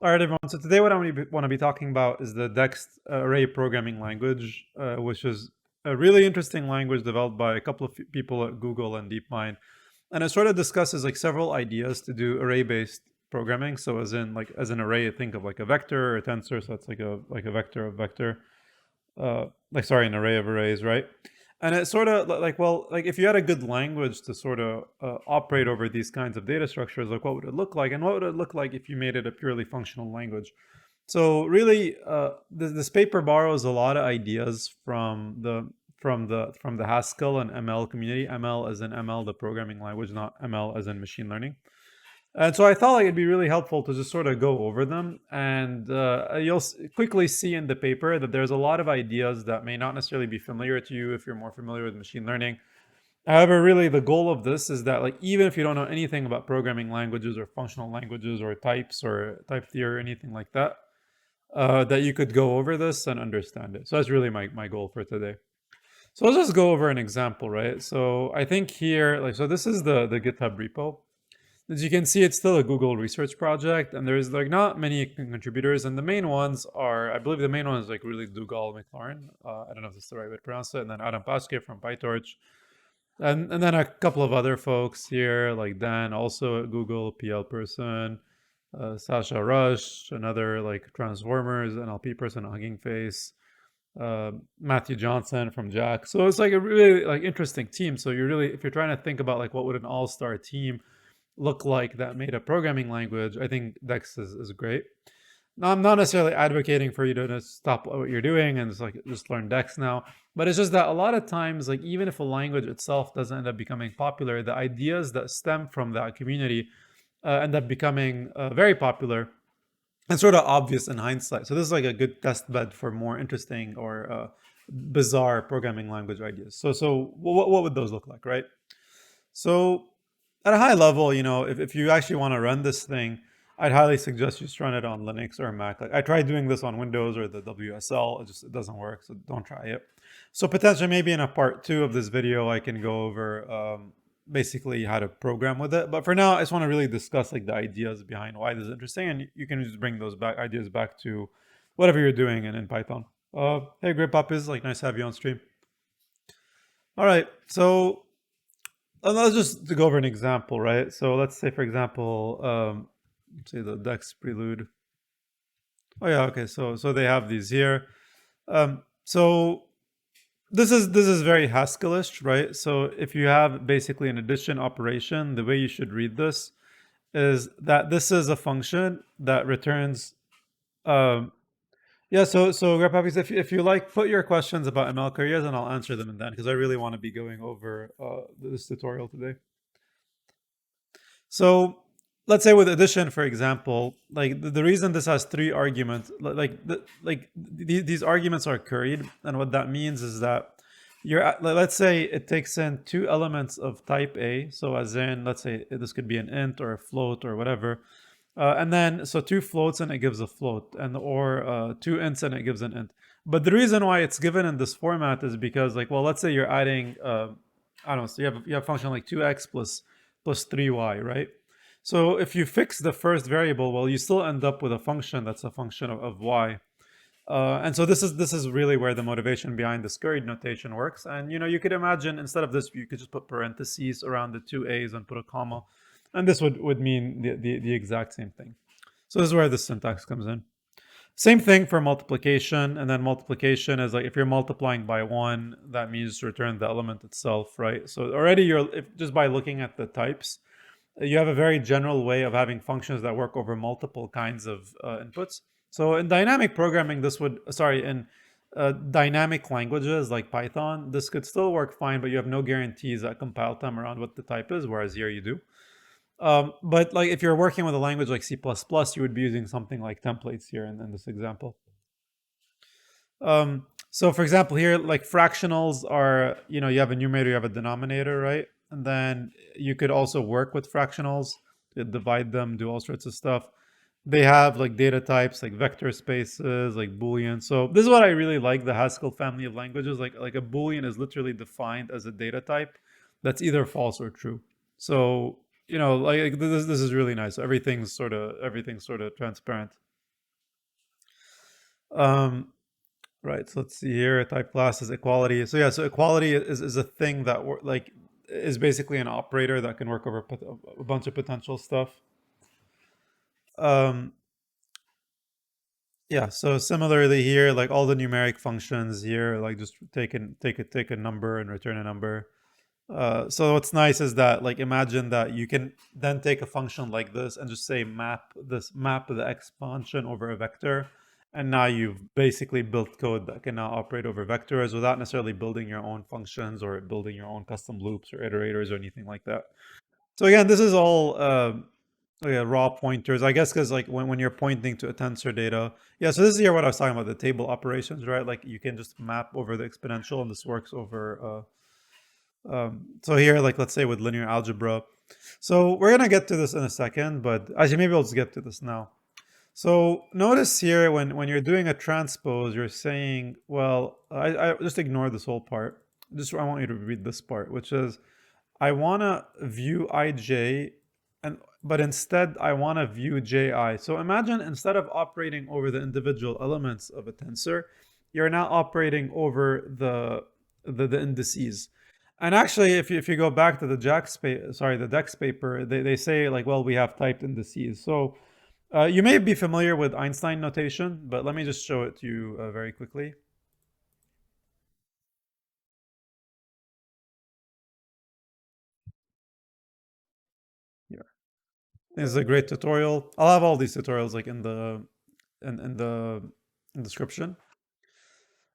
All right, everyone. So today, what I want to be talking about is the Dex array programming language, which is a really interesting language developed by a couple of people at Google and DeepMind, and it sort of discusses like several ideas to do array-based programming. So, as an array, think of like a vector or a tensor. So that's like a vector of vector, an array of arrays, right? And it's sort of like if you had a good language to sort of operate over these kinds of data structures, like what would it look like, and what would it look like if you made it a purely functional language? So really, this paper borrows a lot of ideas from the Haskell and ML community. ML as in ML, the programming language, not ML as in machine learning. And so I thought like it'd be really helpful to just sort of go over them, and you'll quickly see in the paper that there's a lot of ideas that may not necessarily be familiar to you if you're more familiar with machine learning. However, really the goal of this is that like even if you don't know anything about programming languages or functional languages or types or type theory or anything like that, that you could go over this and understand it. So that's really my goal for today. So let's just go over an example, right? So I think here, so this is the GitHub repo. As you can see, it's still a Google research project, and there's like not many contributors, and the main ones are, I believe the main one is like really Dougal McLaurin. I don't know if that's the right way to pronounce it, and then Adam Paske from PyTorch, and then a couple of other folks here, like Dan, also at Google, PL person, Sasha Rush, another like Transformers NLP person, Hugging Face, Matthew Johnson from Jack. So it's like a really like interesting team. So you're really, if you're trying to think about like what would an all-star team look like that made a programming language, I think Dex is great. Now, I'm not necessarily advocating for you to stop what you're doing and just learn Dex now, but it's just that a lot of times, like even if a language itself doesn't end up becoming popular, the ideas that stem from that community end up becoming very popular and sort of obvious in hindsight. So this is like a good test bed for more interesting or bizarre programming language ideas. So what would those look like, right? So at a high level, if you actually want to run this thing, I'd highly suggest you just run it on Linux or Mac. Like I tried doing this on Windows or the WSL, it doesn't work, so don't try it. So potentially maybe in a part two of this video, I can go over basically how to program with it. But for now, I just want to really discuss like the ideas behind why this is interesting, and you can just bring those ideas back to whatever you're doing in Python. Hey, great puppies, like nice to have you on stream. All right, so let's just to go over an example, right? So let's say, for example, let's say the Dex prelude. Oh yeah, okay. So they have these here. So this is very Haskellish, right? So if you have basically an addition operation, the way you should read this is that this is a function that returns. Um, yeah. So Grab Puppies, if you like, put your questions about ML careers and I'll answer them in that because I really want to be going over this tutorial today. So let's say with addition, for example, like the reason this has three arguments, these arguments are curried, and what that means is that let's say it takes in two elements of type A. So as in, let's say this could be an int or a float or whatever, and then so two floats and it gives a float, and or two ints and it gives an int. But the reason why it's given in this format is because, like, well, let's say you're adding, I don't know, so you have a function like 2x plus 3y, right? So if you fix the first variable, well, you still end up with a function that's a function of y. And so this is really where the motivation behind the scurried notation works. And you could imagine instead of this, you could just put parentheses around the two a's and put a comma, and this would mean the exact same thing. So this is where the syntax comes in. Same thing for multiplication, and then multiplication is like if you're multiplying by one, that means return the element itself, right? So already just by looking at the types, you have a very general way of having functions that work over multiple kinds of inputs. So in dynamic programming, in dynamic languages like Python, this could still work fine, but you have no guarantees at compile time around what the type is, whereas here you do. But like if you're working with a language like C++, you would be using something like templates here in this example. So for example, here, like fractionals are, you have a numerator, you have a denominator, right? And then you could also work with fractionals to divide them, do all sorts of stuff. They have like data types, like vector spaces, like Boolean. So this is what I really like, the Haskell family of languages. Like a Boolean is literally defined as a data type that's either false or true. So, like this is really nice. Everything's sort of transparent. Um, right. So let's see here. Type class is equality. So yeah. So equality is a thing that like is basically an operator that can work over a bunch of potential stuff. Um, yeah. So similarly here, like all the numeric functions here, like just take a number and return a number. So what's nice is that, like, imagine that you can then take a function like this and just say map the x function over a vector, and now you've basically built code that can now operate over vectors without necessarily building your own functions or building your own custom loops or iterators or anything like that. So again, this is all yeah, raw pointers, I guess, because like when you're pointing to a tensor data, yeah. So this is here what I was talking about, the table operations, right? Like you can just map over the exponential, and this works over. So here, like let's say with linear algebra. So we're gonna get to this in a second, but actually maybe I'll just get to this now. So notice here when you're doing a transpose, you're saying, well, I just ignore this whole part. Just I want you to read this part, which is I want to view ij, and but instead I want to view ji. So imagine instead of operating over the individual elements of a tensor, you're now operating over the indices. And actually, if you go back to the the Dex paper, they say like, well, we have typed indices. So you may be familiar with Einstein notation, but let me just show it to you very quickly. Here, this is a great tutorial. I'll have all these tutorials like in the description.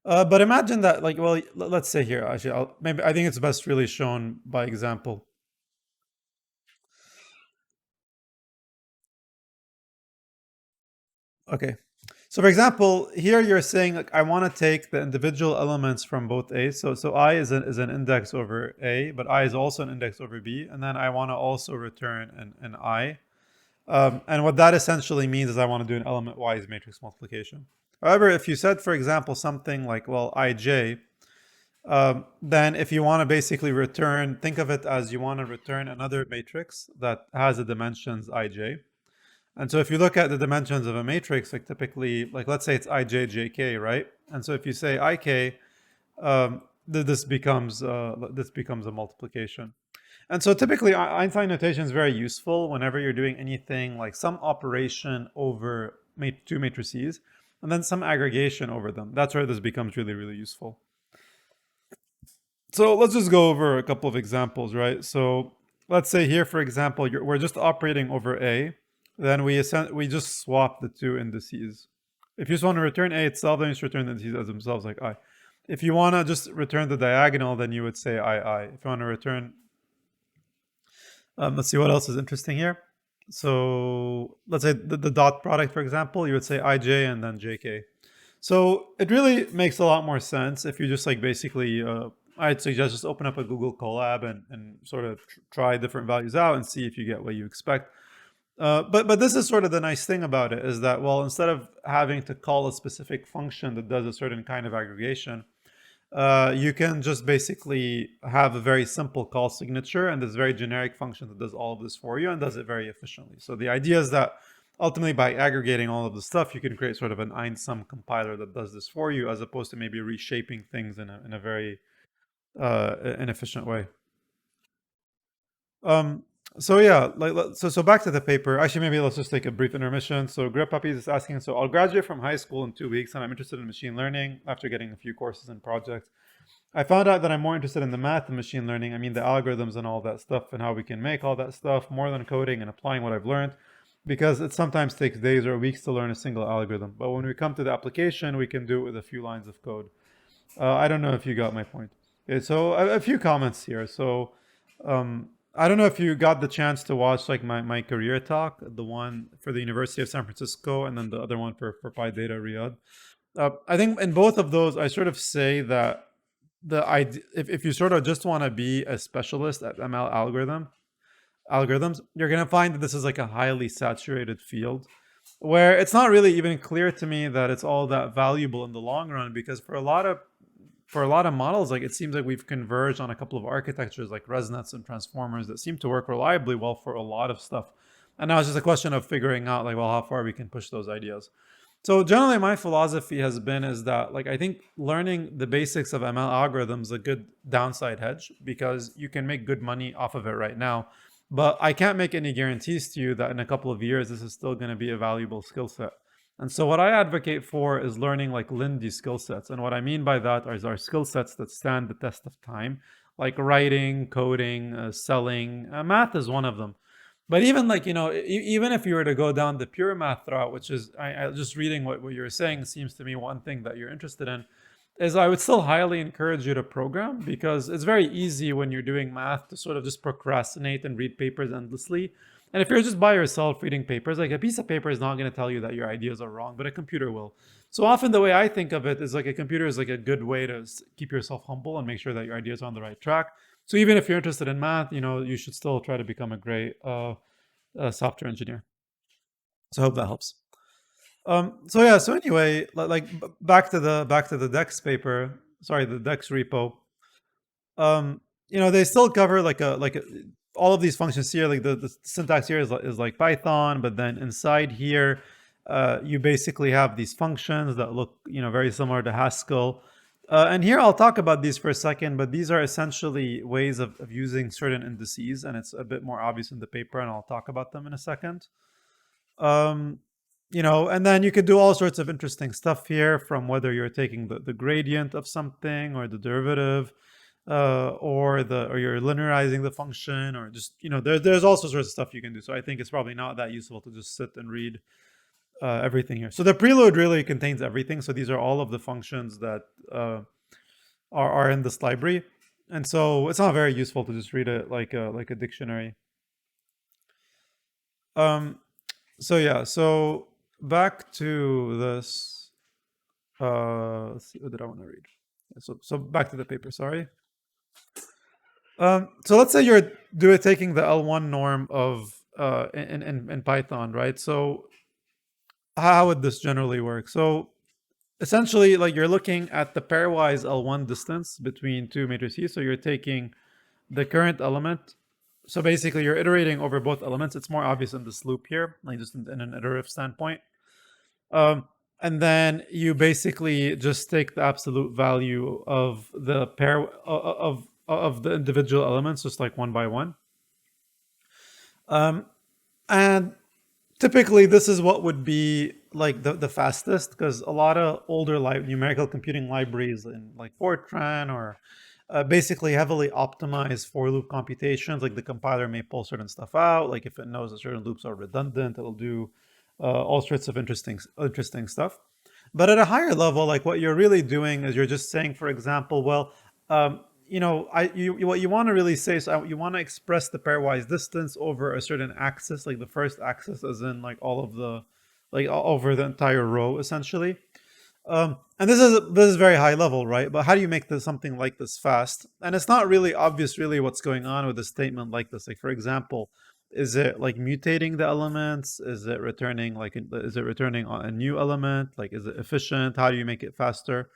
But imagine that, like, well, let's say here, actually, maybe I think it's best really shown by example. Okay. So for example, here you're saying like I want to take the individual elements from both A. So I is an index over A, but I is also an index over B, and then I want to also return an I. And what that essentially means is I want to do an element-wise matrix multiplication. However, if you said, for example, something like, well, ij, then if you want to basically return, think of it as you want to return another matrix that has the dimensions ij. And so if you look at the dimensions of a matrix, like typically, like let's say it's ijjk, right? And so if you say ik, this becomes a multiplication. And so typically Einstein notation is very useful whenever you're doing anything like some operation over two matrices and then some aggregation over them. That's where this becomes really, really useful. So let's just go over a couple of examples, right? So let's say here, for example, we're just operating over A. Then we just swap the two indices. If you just want to return A itself, then you just return the indices as themselves, like I. If you want to just return the diagonal, then you would say I. If you want to return, let's see what else is interesting here. So let's say the dot product, for example, you would say ij and then jk. So it really makes a lot more sense if you just like basically, I'd suggest just open up a Google Colab and sort of try different values out and see if you get what you expect. But this is sort of the nice thing about it is that, well, instead of having to call a specific function that does a certain kind of aggregation, you can just basically have a very simple call signature and this very generic function that does all of this for you and does it very efficiently. So the idea is that ultimately by aggregating all of the stuff, you can create sort of an einsum compiler that does this for you as opposed to maybe reshaping things in a very inefficient way. Um, so yeah, so back to the paper. Actually, maybe let's just take a brief intermission. So Grip Puppies is asking, so I'll graduate from high school in 2 weeks and I'm interested in machine learning after getting a few courses and projects. I found out that I'm more interested in the math and machine learning. I mean, the algorithms and all that stuff and how we can make all that stuff more than coding and applying what I've learned because it sometimes takes days or weeks to learn a single algorithm. But when we come to the application, we can do it with a few lines of code. I don't know if you got my point. Okay, so a few comments here. So I don't know if you got the chance to watch like my career talk, the one for the University of San Francisco and then the other one for PyData Riyadh. I think in both of those, I sort of say that the idea, if you sort of just want to be a specialist at ML algorithms, you're going to find that this is like a highly saturated field where it's not really even clear to me that it's all that valuable in the long run because for a lot of models, like it seems like we've converged on a couple of architectures like ResNets and transformers that seem to work reliably well for a lot of stuff. And now it's just a question of figuring out like, well, how far we can push those ideas. So generally, my philosophy has been is that like I think learning the basics of ML algorithms is a good downside hedge because you can make good money off of it right now. But I can't make any guarantees to you that in a couple of years this is still going to be a valuable skill set. And so what I advocate for is learning like Lindy skill sets. And what I mean by that are skill sets that stand the test of time, like writing, coding, selling. Math is one of them. But even like even if you were to go down the pure math route, which is I just reading what you're saying seems to me one thing that you're interested in, is I would still highly encourage you to program because it's very easy when you're doing math to sort of just procrastinate and read papers endlessly. And if you're just by yourself reading papers, like a piece of paper is not going to tell you that your ideas are wrong, but a computer will. So often the way I think of it is like a computer is like a good way to keep yourself humble and make sure that your ideas are on the right track. So even if you're interested in math, you should still try to become a great software engineer. So I hope that helps. So yeah. So anyway, back to the Dex paper. Sorry, the Dex repo. They still cover all of these functions here. Like the syntax here is like Python, but then inside here, you basically have these functions that look very similar to Haskell. And here I'll talk about these for a second, but these are essentially ways of using certain indices, and it's a bit more obvious in the paper, and I'll talk about them in a second. Um, and then you could do all sorts of interesting stuff here, from whether you're taking the gradient of something or the derivative, or you're linearizing the function, or just there's all sorts of stuff you can do. So I think it's probably not that useful to just sit and read everything here. So the preload really contains everything. So these are all of the functions that are in this library, and so it's not very useful to just read it like a dictionary. So yeah, so back to this. Let's see, what did I want to read? So back to the paper. Sorry. So let's say you're taking the L1 norm of in Python, right? So how would this generally work? So essentially, like you're looking at the pairwise L1 distance between two matrices. So you're taking the current element. So basically, you're iterating over both elements. It's more obvious in this loop here, like just in an iterative standpoint. And then you basically just take the absolute value of the pair of the individual elements, just like one by one. And typically, this is what would be like the fastest, because a lot of older numerical computing libraries in like Fortran or basically heavily optimized for loop computations. Like the compiler may pull certain stuff out. Like if it knows that certain loops are redundant, it'll do all sorts of interesting stuff. But at a higher level, like what you're really doing is you're just saying, for example, well, what you want to really say is you want to express the pairwise distance over a certain axis, like the first axis, as in like all of the, like over the entire row, essentially. And this is very high level, right? But how do you make something like this fast? And it's not really obvious, really, what's going on with a statement like this. Like, for example, is it like mutating the elements? Is it returning a new element? Like, is it efficient? How do you make it faster?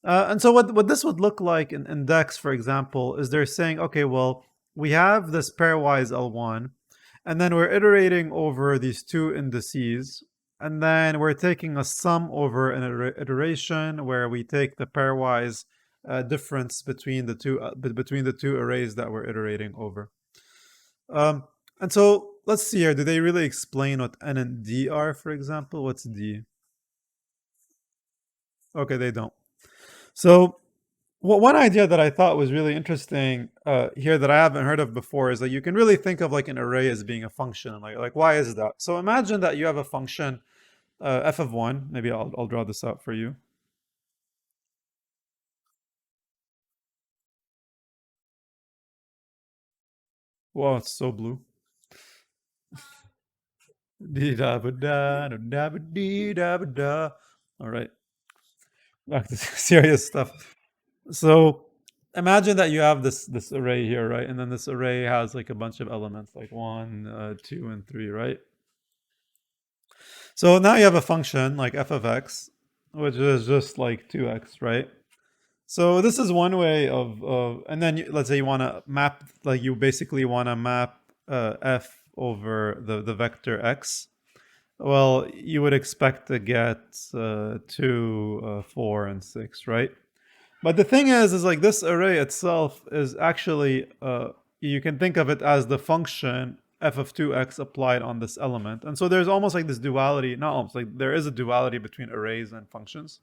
And so what this would look like in Dex, for example, is they're saying, okay, well, we have this pairwise L1, and then we're iterating over these two indices, and then we're taking a sum over an iteration where we take the pairwise difference between the two arrays that we're iterating over. And so let's see here. Do they really explain what N and D are, for example? What's D? Okay, they don't. So one idea that I thought was really interesting here that I haven't heard of before is that you can really think of like an array as being a function. Like why is that? So imagine that you have a function f of 1. Maybe I'll draw this out for you. Wow, it's so blue. All right, back to serious stuff. So imagine that you have this array here, right? And then this array has like a bunch of elements, like 1, 2, and 3, right? So now you have a function like f of x, which is just like 2x, right? So this is one way and then let's say you want to map, you basically want to map f over the vector x. well, you would expect to get 2, 4, and 6, right? But the thing is like this array itself is actually, you can think of it as the function f of 2x applied on this element. And so there's almost like this duality, not almost, like there is a duality between arrays and functions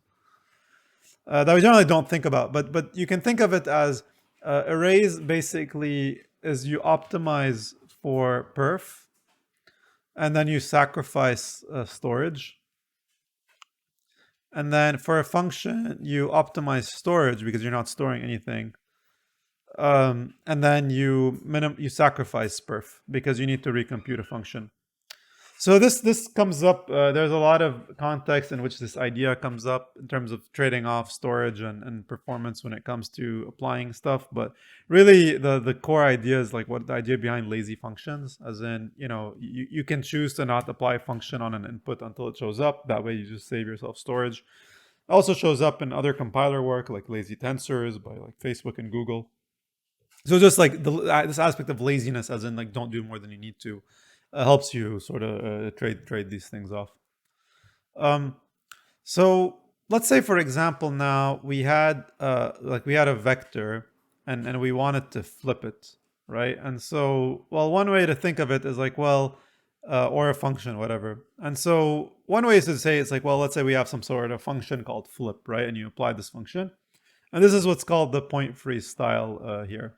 that we generally don't think about. But you can think of it as arrays basically is you optimize for perf and then you sacrifice storage. And then for a function, you optimize storage because you're not storing anything. And then you sacrifice perf because you need to recompute a function. So this comes up. There's a lot of context in which this idea comes up in terms of trading off storage and performance when it comes to applying stuff. But really, the core idea is like what the idea behind lazy functions, as in you can choose to not apply a function on an input until it shows up. That way, you just save yourself storage. It also shows up in other compiler work like lazy tensors by like Facebook and Google. So just like this aspect of laziness, as in like don't do more than you need to, helps you sort of trade these things off. Um, so let's say, for example, now we had a vector, and we wanted to flip it, right? And so, well, one way to think of it is like, well, or a function, whatever. And so one way is to say it's like, well, let's say we have some sort of function called flip, right? And you apply this function, and this is what's called the point freeze style here.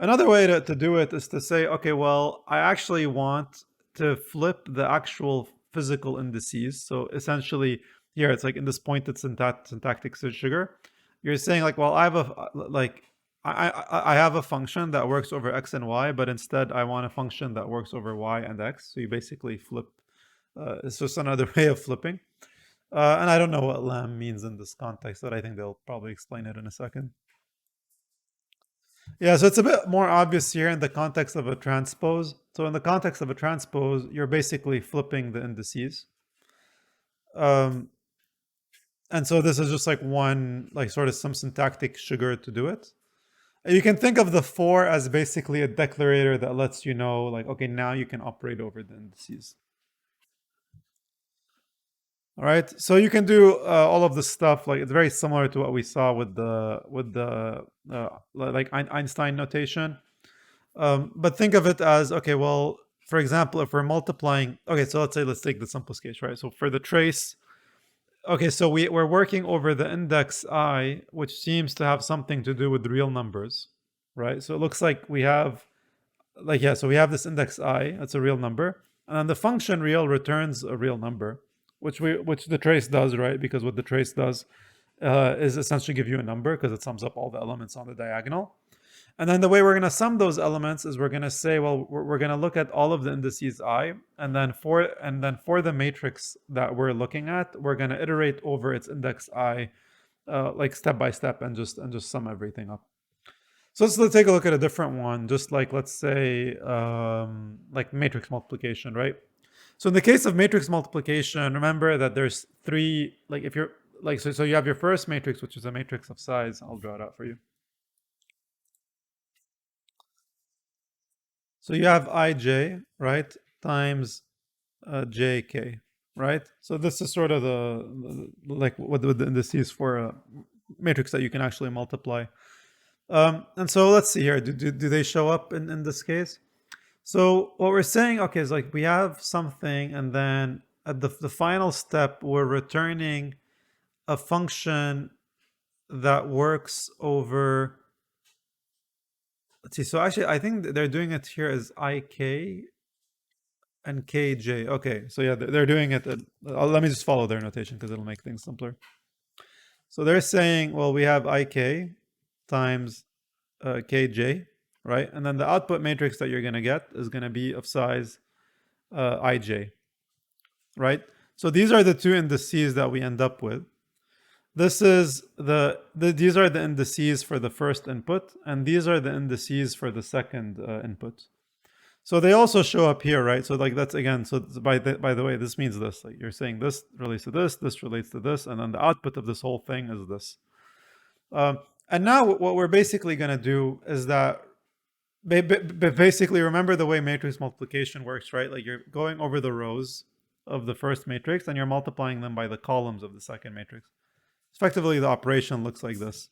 Another way to do it is to say, okay, well, I actually want to flip the actual physical indices. So essentially, here it's like in this pointed syntactic sugar. You're saying like, well, I have I have a function that works over x and y, but instead I want a function that works over y and x. So you basically flip. It's just another way of flipping. And I don't know what lamb means in this context, but I think they'll probably explain it in a second. Yeah, so it's a bit more obvious here in the context of a transpose. So in the context of a transpose, you're basically flipping the indices. Um, and so this is just like one, like sort of some syntactic sugar to do it. You can think of the for as basically a declarator that lets you know, like, okay, now you can operate over the indices. All right, so you can do all of this stuff. Like it's very similar to what we saw with the like Einstein notation. But think of it as, okay, well, for example, if we're multiplying, okay, so let's take the simplest case, right? So for the trace, okay, so we're working over the index I, which seems to have something to do with real numbers, right? So it looks like we have, like, yeah, so we have this index I, that's a real number, and then the function real returns a real number, which the trace does, right? Because what the trace does is essentially give you a number because it sums up all the elements on the diagonal. And then the way we're going to sum those elements is we're going to say, well, we're going to look at all of the indices I, and then for the matrix that we're looking at, we're going to iterate over its index I, like step by step, and just sum everything up. So let's take a look at a different one, just like let's say like matrix multiplication, right? So in the case of matrix multiplication, remember that there's three, like if you're like so you have your first matrix, which is a matrix of size. I'll draw it out for you. So you have ij, right, times jk, right? So this is sort of like what the indices for a matrix that you can actually multiply. And so let's see here. Do they show up in this case? So what we're saying, okay, is like we have something, and then at the final step, we're returning a function that works over. Let's see. So actually, I think they're doing it here as ik and kj. Okay, so yeah, they're doing it. Let me just follow their notation because it'll make things simpler. So they're saying, well, we have ik times kj, right? And then the output matrix that you're going to get is going to be of size ij, right? So these are the two indices that we end up with. This is these are the indices for the first input, and these are the indices for the second input. So they also show up here, right? So like that's again. So by the way, this means this. Like you're saying this relates to this, this relates to this, and then the output of this whole thing is this. And now what we're basically going to do is that basically remember the way matrix multiplication works, right? Like you're going over the rows, of the first matrix, and you're multiplying them by the columns of the second matrix. Effectively, the operation looks like this.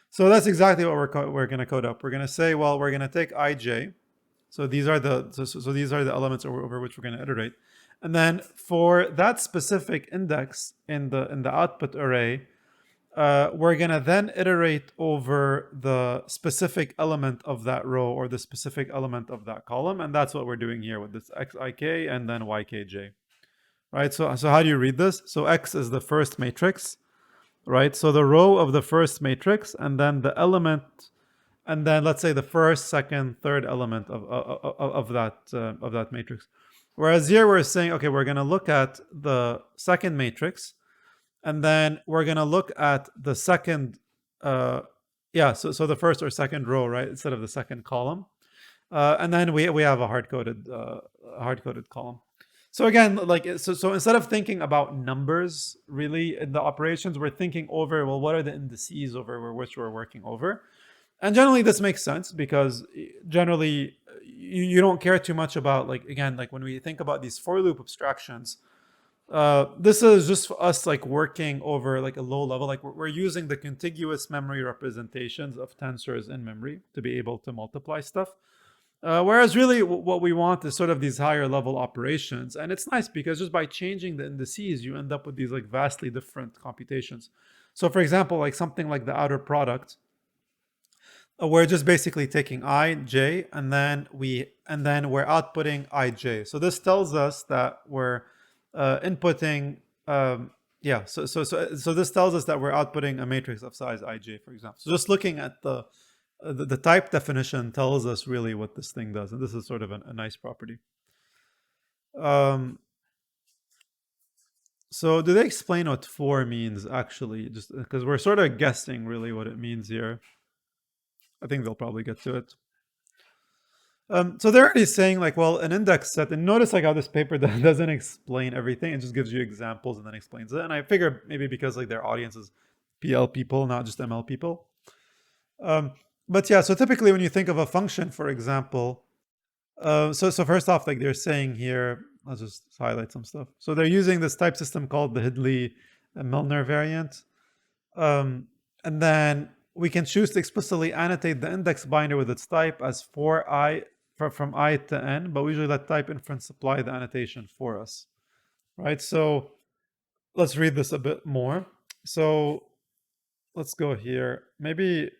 So that's exactly what we're going to code up. We're going to say, well, we're going to take ij. So these are the these are the elements over which we're going to iterate, and then for that specific index in the output array, we're going to then iterate over the specific element of that row or the specific element of that column, and that's what we're doing here with this xik and then ykj. Right? So how do you read this? So x is the first matrix, right? So the row of the first matrix, and then the element, and then let's say the first, second, third element of that matrix. Whereas here we're saying, okay, we're going to look at the second matrix, and then we're going to look at the second, so the first or second row, right, instead of the second column, and then we have a hard-coded column. So again, like so instead of thinking about numbers really in the operations, we're thinking over, well, what are the indices over which we're working over? And generally this makes sense because generally you don't care too much about, like, again, like when we think about these for loop abstractions, this is just for us like working over like a low level, like we're using the contiguous memory representations of tensors in memory to be able to multiply stuff. Whereas really what we want is sort of these higher level operations. And it's nice because just by changing the indices, you end up with these like vastly different computations. So for example, like something like the outer product, we're just basically taking ij and then we're outputting ij. So this tells us that we're inputting so this tells us that we're outputting a matrix of size ij, for example. So just looking at the type definition tells us really what this thing does, and this is sort of a nice property. So do they explain what for means actually? Just because we're sort of guessing really what it means here. I think they'll probably get to it. So they're already saying like, well, an index set, and notice like how this paper doesn't explain everything. It just gives you examples and then explains it. And I figure maybe because like their audience is PL people, not just ML people. But yeah, so typically when you think of a function, for example, so first off, like they're saying here, I'll just highlight some stuff. So they're using this type system called the Hidley-Milner variant. And then we can choose to explicitly annotate the index binder with its type as for I from I to n, but we usually let type inference supply the annotation for us, right? So let's read this a bit more. So let's go here. Maybe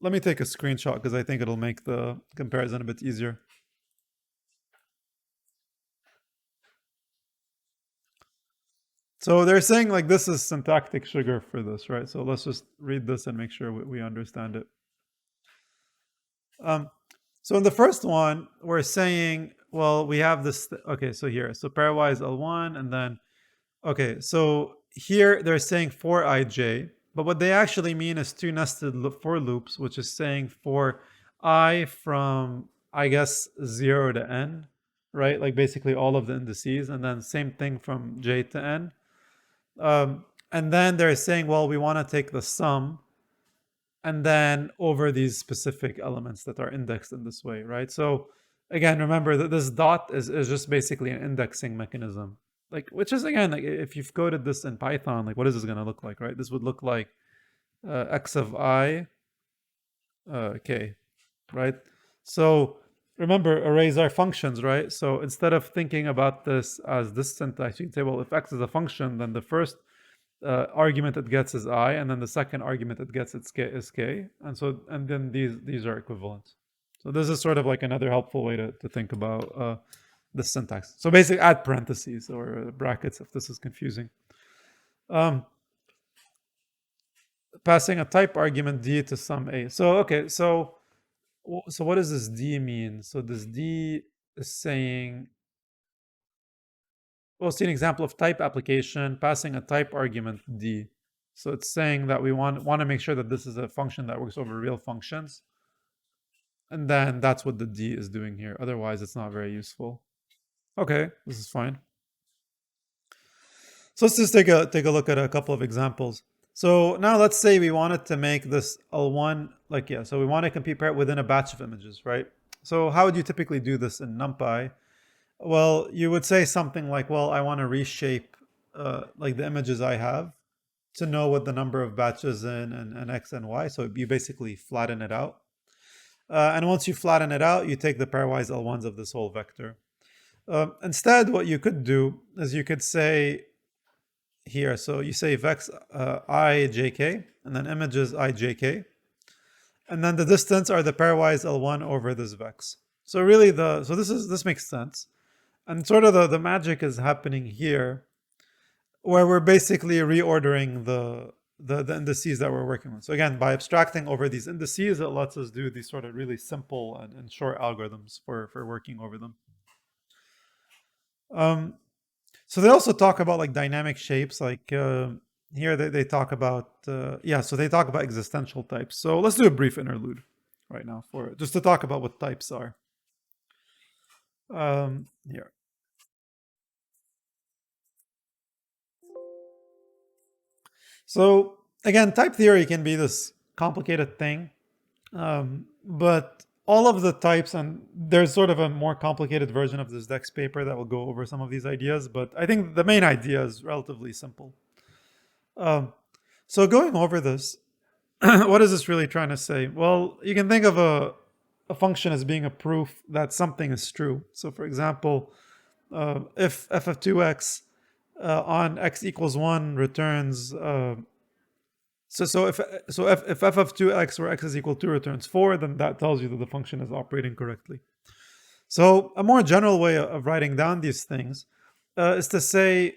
let me take a screenshot because I think it'll make the comparison a bit easier. So they're saying like this is syntactic sugar for this, right? So let's just read this and make sure we understand it. So in the first one, we're saying, well, we have this, okay, so here, so pairwise L1, and then, okay, so here they're saying for ij, but what they actually mean is two nested for loops, which is saying for I from, I guess, 0 to n, right? Like basically all of the indices, and then same thing from j to n. And then they're saying, well, we want to take the sum and then over these specific elements that are indexed in this way, right? So again, remember that this dot is just basically an indexing mechanism, like, which is, again, like if you've coded this in Python, like what is this going to look like, right? This would look like x of I, k, right? So remember, arrays are functions, right? So instead of thinking about this as this syntax, you can say, well, if x is a function, then the first argument it gets is I, and then the second argument it gets is k, and then these are equivalent. So this is sort of like another helpful way to think about the syntax. So basically add parentheses or brackets if this is confusing. Passing a type argument d to some a. So okay, so what does this d mean? So this d is saying, we'll see an example of type application passing a type argument d. So it's saying that we want to make sure that this is a function that works over real functions. And then that's what the d is doing here. Otherwise, it's not very useful. Okay, this is fine. So let's just take a look at a couple of examples. So now let's say we wanted to make this L1, like, yeah, so we want to compare it within a batch of images, right? So how would you typically do this in NumPy? Well, you would say something like, well, I want to reshape like the images I have to know what the number of batches in and X and Y. So you basically flatten it out. And once you flatten it out, you take the pairwise L1s of this whole vector. Instead, what you could do is you could say here, so you say vex ijk, and then images ijk, and then the distance are the pairwise L1 over this vex. So really this makes sense. And sort of the magic is happening here, where we're basically reordering the indices that we're working with. So again, by abstracting over these indices, it lets us do these sort of really simple and short algorithms for working over them. So they also talk about like dynamic shapes, like here they talk about so they talk about existential types. So let's do a brief interlude right now for just to talk about what types are. Here. So again, type theory can be this complicated thing, but all of the types, and there's sort of a more complicated version of this Dex paper that will go over some of these ideas, but I think the main idea is relatively simple. So going over this, what is this really trying to say? Well, you can think of a function as being a proof that something is true. So for example, if f of 2x on x equals 1 returns if f of 2x where x is equal to 2 returns 4, then that tells you that the function is operating correctly. So a more general way of writing down these things is to say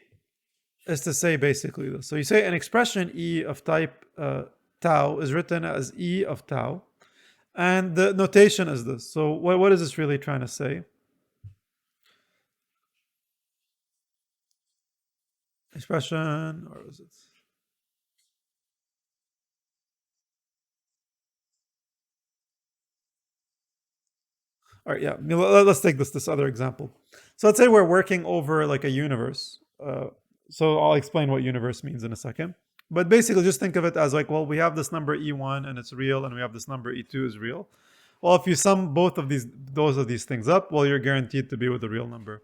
basically this. So you say an expression e of type tau is written as e of tau, and the notation is this. So what is this really trying to say? Expression, or is it? All right, yeah. Let's take this other example. So let's say we're working over like a universe. So I'll explain what universe means in a second. But basically, just think of it as like, well, we have this number e1 and it's real, and we have this number e2 is real. Well, if you sum both of these things up, well, you're guaranteed to be with a real number.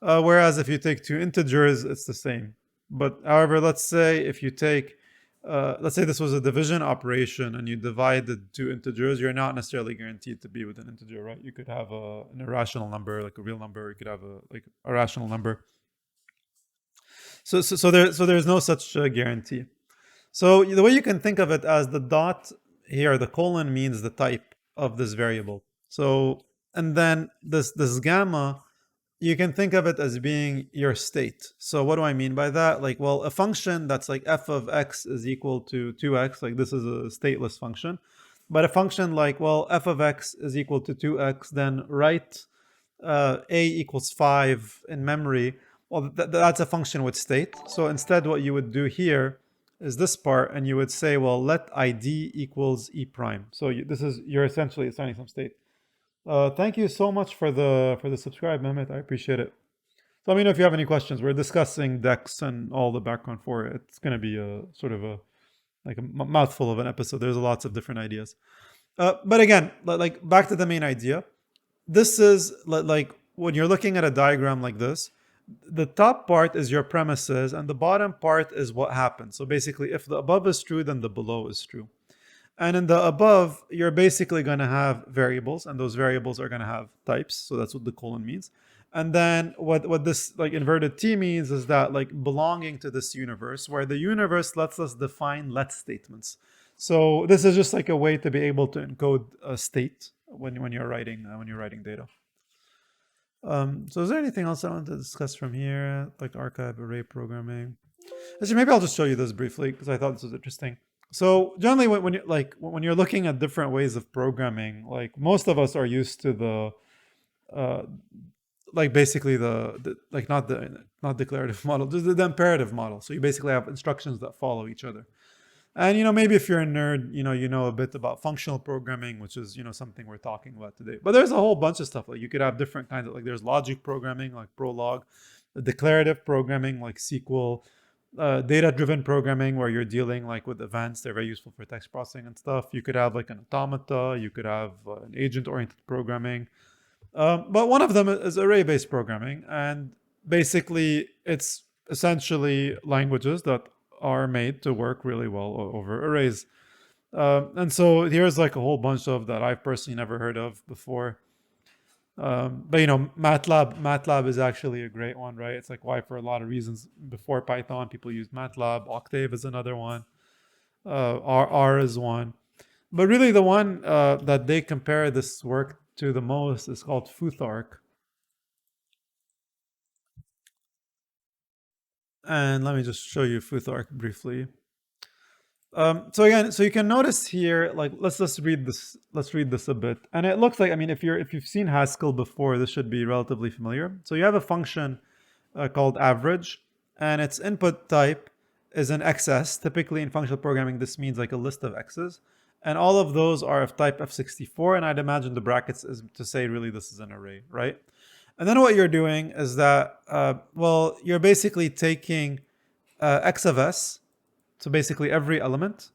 Whereas if you take two integers, it's the same. But however, let's say if you take let's say this was a division operation and you divided two integers, you're not necessarily guaranteed to be with an integer, right? You could have an irrational number, like a real number. You could have a rational number. So there's no such guarantee. So the way you can think of it as the dot here, the colon means the type of this variable. So and then this gamma, you can think of it as being your state. So what do I mean by that? Like, well, a function that's like f of x is equal to 2x, like this is a stateless function. But a function like, well, f of x is equal to 2x, then write a equals 5 in memory. Well, that's a function with state. So instead what you would do here is this part, and you would say, well, let id equals e prime. So you're essentially assigning some state. Thank you so much for the subscribe, Mehmet. I appreciate it. So let me know if you have any questions. We're discussing Dex and all the background for it. It's going to be a sort of a like a mouthful of an episode. There's lots of different ideas. But again, like back to the main idea. This is like when you're looking at a diagram like this, the top part is your premises and the bottom part is what happens. So basically, if the above is true, then the below is true. And in the above, you're basically going to have variables, and those variables are going to have types. So that's what the colon means. And then what this like inverted T means is that like belonging to this universe, where the universe lets us define let statements. So this is just like a way to be able to encode a state when you're writing data. So is there anything else I want to discuss from here, like archive array programming? Actually, maybe I'll just show you this briefly because I thought this was interesting. So generally, when you're looking at different ways of programming, like most of us are used to the like basically the like not declarative model, just the imperative model. So you basically have instructions that follow each other. And maybe if you're a nerd, you know a bit about functional programming, which is something we're talking about today. But there's a whole bunch of stuff. Like you could have different kinds of, like there's logic programming like Prolog, declarative programming like SQL, data-driven programming where you're dealing like with events. They're very useful for text processing and stuff. You could have like an automata. You could have an agent-oriented programming. But one of them is array-based programming, and basically it's essentially languages that are made to work really well over arrays. And so here's like a whole bunch of that I've personally never heard of before. But MATLAB is actually a great one, right? It's like why for a lot of reasons before Python people use MATLAB. Octave is another one. R is one. But really, the one that they compare this work to the most is called Futhark. And let me just show you Futhark briefly. So again, so you can notice here, like let's read this. Let's read this a bit, and it looks like, I mean, if you've seen Haskell before, this should be relatively familiar. So you have a function called average, and its input type is an XS. Typically in functional programming, this means like a list of X's, and all of those are of type f64. And I'd imagine the brackets is to say really this is an array, right? And then what you're doing is that, well, you're basically taking x of s, so basically every element,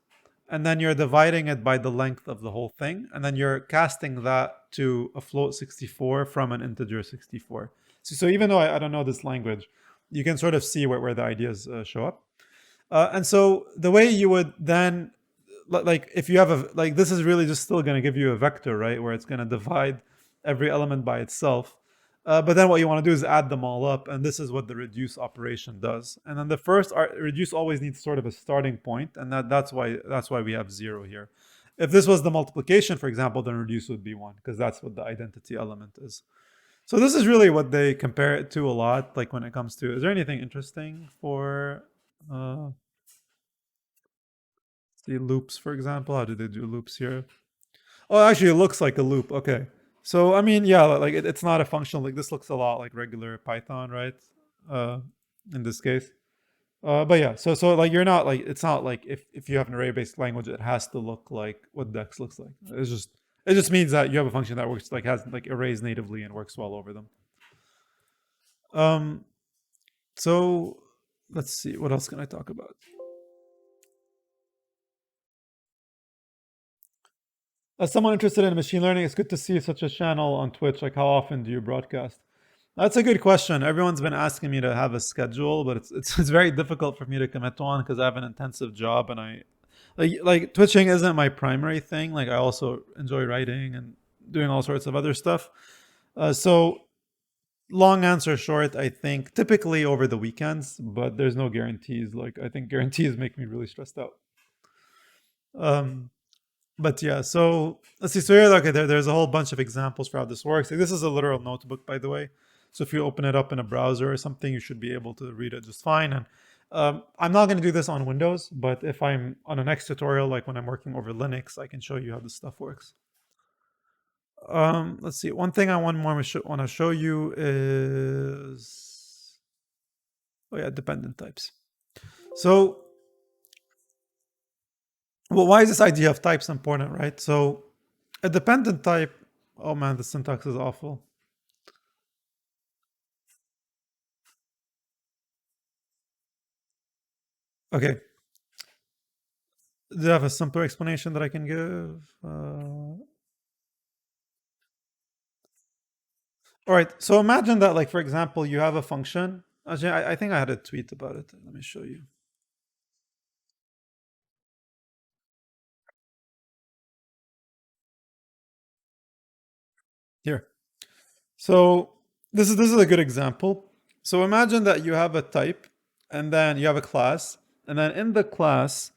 and then you're dividing it by the length of the whole thing, and then you're casting that to a float 64 from an integer 64. So even though I don't know this language, you can sort of see where the ideas show up. And so the way you would then, like if you have a, like this is really just still going to give you a vector, right, where it's going to divide every element by itself. But then what you want to do is add them all up, and this is what the reduce operation does. And then the first reduce always needs sort of a starting point, and that's why we have 0 here. If this was the multiplication, for example, then reduce would be 1, because that's what the identity element is. So this is really what they compare it to a lot, like when it comes to, is there anything interesting for see loops, for example? How do they do loops here? Oh, actually, it looks like a loop. Okay. So, I mean, yeah, like it's not a functional. Like this looks a lot like regular Python, right? Uh, in this case. But yeah, so like you're not like, it's not like if you have an array-based language, it has to look like what Dex looks like. It just means that you have a function that works like has like arrays natively and works well over them. Um, so let's see, what else can I talk about? As someone interested in machine learning, it's good to see such a channel on Twitch. Like, how often do you broadcast? That's a good question. Everyone's been asking me to have a schedule, but it's very difficult for me to commit to one because I have an intensive job, and I like twitching isn't my primary thing. Like I also enjoy writing and doing all sorts of other stuff. So long answer short, I think typically over the weekends, but there's no guarantees. Like I think guarantees make me really stressed out. Um, but yeah, so let's see. So here, okay, there's a whole bunch of examples for how this works. Like, this is a literal notebook, by the way. So if you open it up in a browser or something, you should be able to read it just fine. And I'm not going to do this on Windows, but if I'm on a next tutorial, like when I'm working over Linux, I can show you how this stuff works. Let's see. One thing I want to show you is, oh yeah, dependent types. So, well, why is this idea of types important, right? So, a dependent type. Oh man, the syntax is awful. Okay. Do you have a simpler explanation that I can give? All right. So imagine that, like, for example, you have a function. Actually, I think I had a tweet about it. Let me show you. Here. So this is a good example. So imagine that you have a type, and then you have a class, and then in the class,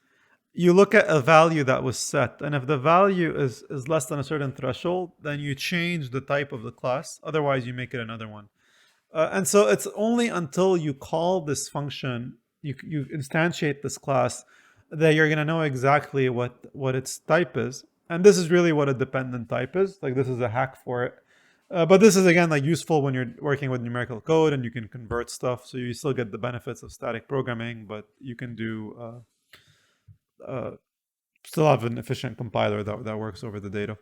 you look at a value that was set, and if the value is less than a certain threshold, then you change the type of the class. Otherwise, you make it another one. And so it's only until you call this function, you instantiate this class, that you're going to know exactly what its type is. And this is really what a dependent type is. Like this is a hack for it. But this is again like useful when you're working with numerical code and you can convert stuff. So you still get the benefits of static programming, but you can do still have an efficient compiler that works over the data.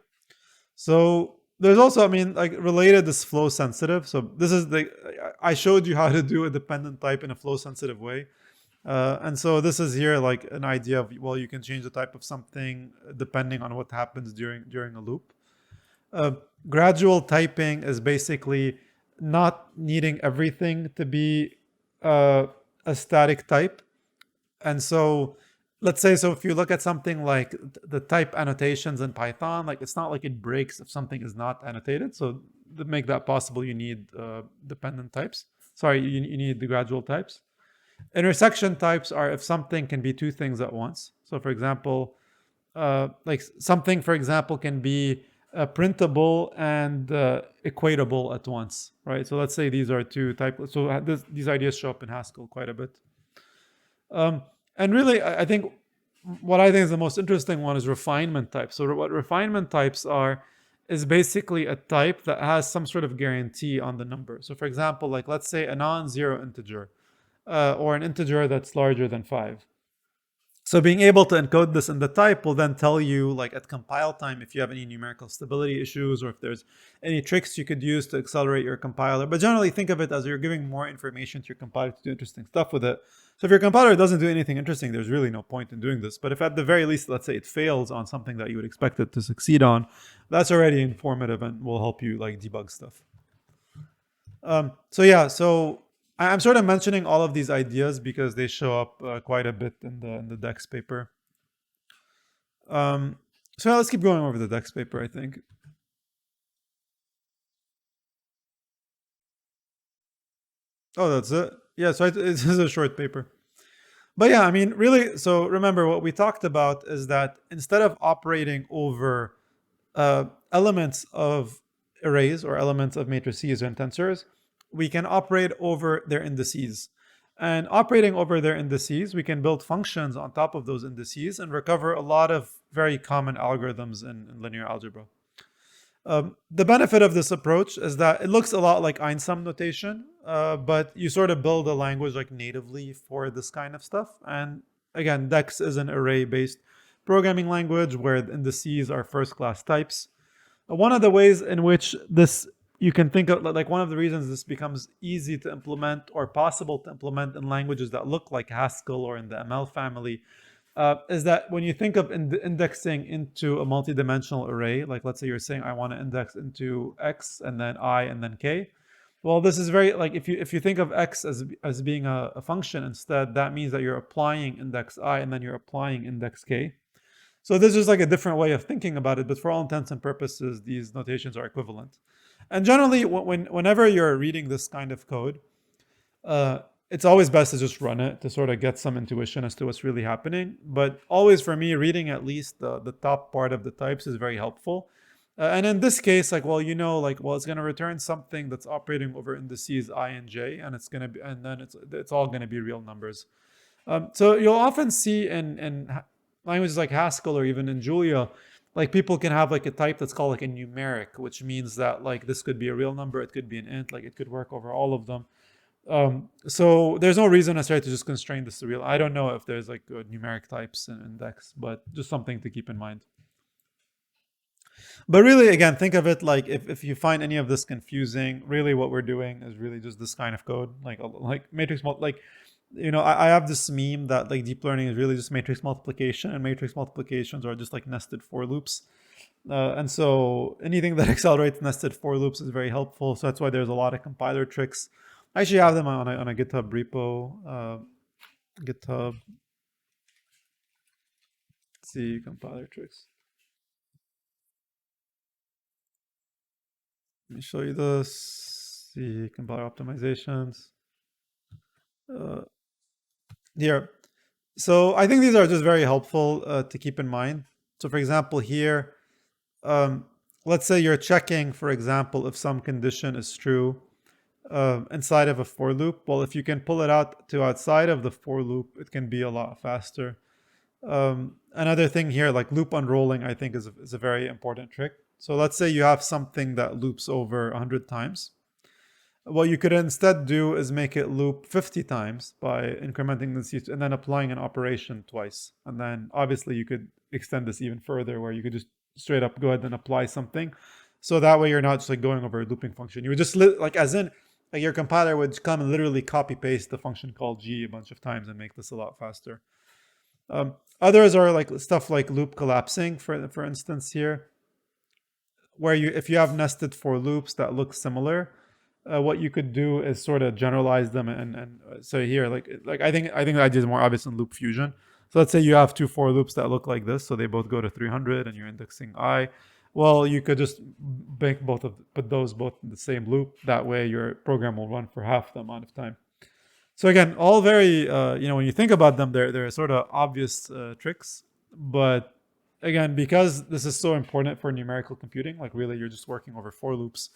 So there's also, I mean, like related is flow sensitive. So this is I showed you how to do a dependent type in a flow sensitive way. And so this is here like an idea of, well, you can change the type of something depending on what happens during a loop. Uh, Gradual typing is basically not needing everything to be uh, a static type. And so, let's say, so if you look at something like the type annotations in Python, like it's not like it breaks if something is not annotated. So to make that possible, you need dependent types. Sorry, you need the gradual types. Intersection types are if something can be two things at once. So, for example, like something, for example, can be printable and equatable at once, right? So let's say these are two types. So these ideas show up in Haskell quite a bit. Um, and really, I think what I think is the most interesting one is refinement types. So what refinement types are is basically a type that has some sort of guarantee on the number. So for example, like let's say a non-zero integer or an integer that's larger than 5. So being able to encode this in the type will then tell you, like at compile time, if you have any numerical stability issues or if there's any tricks you could use to accelerate your compiler. But generally, think of it as you're giving more information to your compiler to do interesting stuff with it. So if your compiler doesn't do anything interesting, there's really no point in doing this. But if at the very least, let's say it fails on something that you would expect it to succeed on, that's already informative and will help you like debug stuff. So yeah, so I'm sort of mentioning all of these ideas because they show up quite a bit in the Dex paper. So let's keep going over the Dex paper, I think. Oh, that's it. Yeah, so it is a short paper. But yeah, I mean, really, so remember what we talked about is that instead of operating over elements of arrays or elements of matrices and tensors, we can operate over their indices. And operating over their indices, we can build functions on top of those indices and recover a lot of very common algorithms in linear algebra. The benefit of this approach is that it looks a lot like Einstein notation, but you sort of build a language like natively for this kind of stuff. And again, Dex is an array-based programming language where the indices are first-class types. One of the ways in which this you can think of, like one of the reasons this becomes easy to implement or possible to implement in languages that look like Haskell or in the ML family, is that when you think of indexing into a multidimensional array, like let's say you're saying I want to index into x and then I and then k. Well, this is very like if you think of x as being a function instead, that means that you're applying index I and then you're applying index k. So this is like a different way of thinking about it, but for all intents and purposes, these notations are equivalent. And generally, whenever you're reading this kind of code, uh, it's always best to just run it to sort of get some intuition as to what's really happening. But always for me, reading at least the top part of the types is very helpful. And in this case, like, well, like, well, it's going to return something that's operating over indices I and j, and it's going to be, and then it's all going to be real numbers. So you'll often see in languages like Haskell or even in Julia, like people can have like a type that's called like a numeric, which means that like this could be a real number, it could be an int, like it could work over all of them. So there's no reason necessarily to just constrain this to real. I don't know if there's like numeric types in index, but just something to keep in mind. But really, again, think of it like if you find any of this confusing, really what we're doing is really just this kind of code, like matrix like I have this meme that like deep learning is really just matrix multiplication, and matrix multiplications are just like nested for loops. And so anything that accelerates nested for loops is very helpful. So that's why there's a lot of compiler tricks. I actually have them on a GitHub repo. GitHub. Let's see compiler tricks. Let me show you this. See compiler optimizations. Uh, Here. So I think these are just very helpful to keep in mind. So for example, here, let's say you're checking, for example, if some condition is true inside of a for loop. Well, if you can pull it out to outside of the for loop, it can be a lot faster. Another thing here, like loop unrolling, I think is a very important trick. So let's say you have something that loops over 100 times. What you could instead do is make it loop 50 times by incrementing the seeds and then applying an operation twice. And then obviously you could extend this even further where you could just straight up go ahead and apply something. So that way you're not just like going over a looping function. You would just like as in like your compiler would come and literally copy paste the function called g a bunch of times and make this a lot faster. Others are like stuff like loop collapsing, for instance here, where you, if you have nested for loops that look similar, what you could do is sort of generalize them, and so here, like I think the idea is more obvious in loop fusion. So let's say you have two for loops that look like this, so they both go to 300, and you're indexing I. Well, you could just make both of put those both in the same loop. That way, your program will run for half the amount of time. So again, all very when you think about them, they're sort of obvious tricks, but again, because this is so important for numerical computing, like really you're just working over for loops.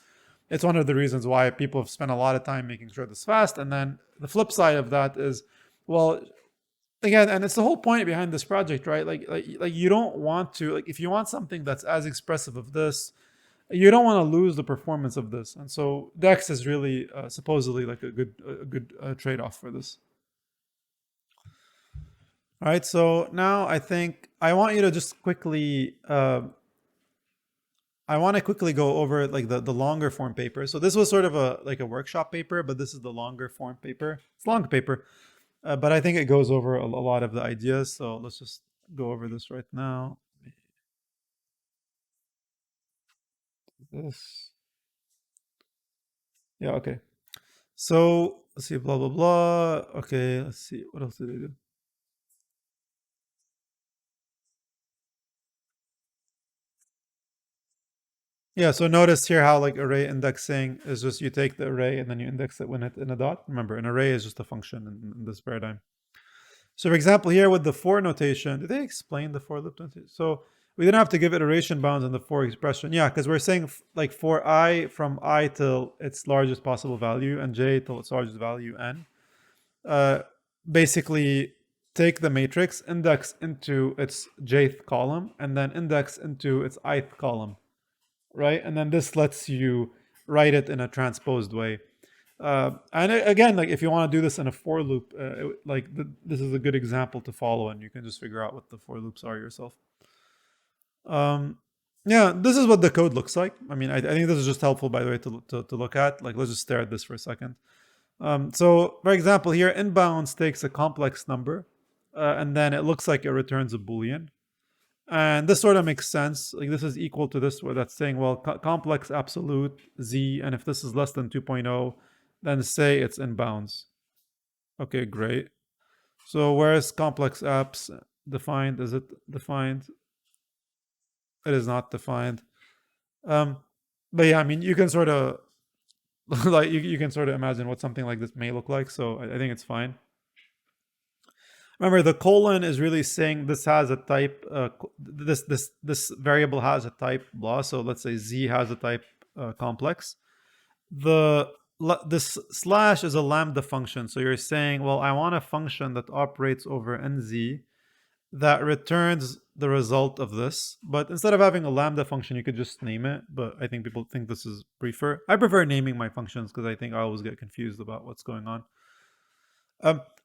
It's one of the reasons why people have spent a lot of time making sure this is fast. And then the flip side of that is, well, again, and it's the whole point behind this project, right? Like you don't want to, like, if you want something that's as expressive of this, you don't want to lose the performance of this. And so Dex is really supposedly like a good trade-off for this. All right, so now I think I want you to just quickly I want to quickly go over like the longer form paper. So this was sort of a like a workshop paper, but this is the longer form paper. It's a long paper, but I think it goes over a lot of the ideas. So let's just go over this right now. This, yeah, okay. So let's see, blah blah blah. Okay, let's see, what else did I do? Yeah, so notice here how like array indexing is just you take the array and then you index it when it's in a dot. Remember, an array is just a function in this paradigm. So for example, here with the for notation, did they explain the for loop notation? So we didn't have to give iteration bounds in the for expression. Yeah, because we're saying like for I from I till its largest possible value and j till its largest value n. Uh, Basically take the matrix, index into its jth column, and then index into its ith column, right? And then this lets you write it in a transposed way. And again, like if you want to do this in a for loop, this is a good example to follow, and you can just figure out what the for loops are yourself. Um, yeah, this is what the code looks like. I mean, I think this is just helpful, by the way, to look at. Like, let's just stare at this for a second. So, for example, here, inbounds takes a complex number, and then it looks like it returns a Boolean. And this sort of makes sense. Like this is equal to this, where that's saying, well, complex absolute z, and if this is less than 2.0, then say it's in bounds. Okay, great. So where's complex apps defined? Is it defined? It is not defined. Um, but yeah, I mean, you can sort of like you can sort of imagine what something like this may look like. So I think it's fine. Remember, the colon is really saying this has a type. This variable has a type blah. So let's say z has a type complex. This slash is a lambda function. So you're saying, well, I want a function that operates over nz that returns the result of this. But instead of having a lambda function, you could just name it. But I think people think this is prefer. I prefer naming my functions because I think I always get confused about what's going on.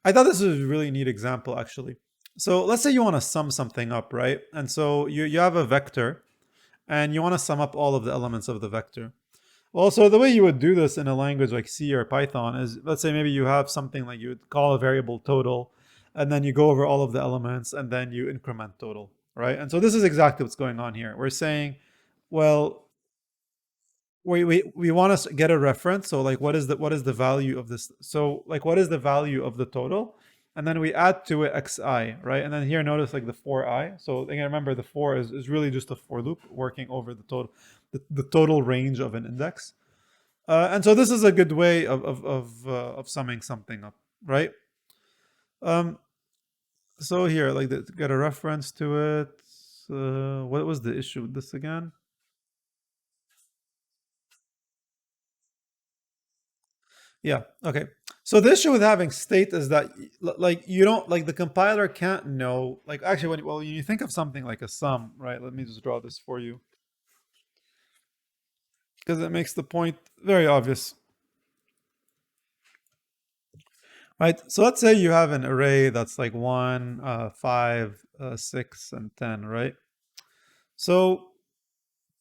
I thought this was a really neat example, actually. So let's say you want to sum something up, right? And so you have a vector, and you want to sum up all of the elements of the vector. Well, so the way you would do this in a language like C or Python is, let's say maybe you have something like you would call a variable total, and then you go over all of the elements, and then you increment total, right? And so this is exactly what's going on here. We're saying, well, we want to get a reference. So like, what is the value of this? So like, what is the value of the total? And then we add to it xi, right? And then here, notice like the for I. So again, remember the for is really just a for loop working over the total range of an index. And so this is a good way of summing something up, right? Um, so here, like, get a reference to it. What was the issue with this again? Yeah. Okay. So the issue with having state is that like you don't like the compiler can't know like actually when you think of something like a sum, right? Let me just draw this for you because it makes the point very obvious. Right. So let's say you have an array that's like 1, 5, 6, and 10, right? So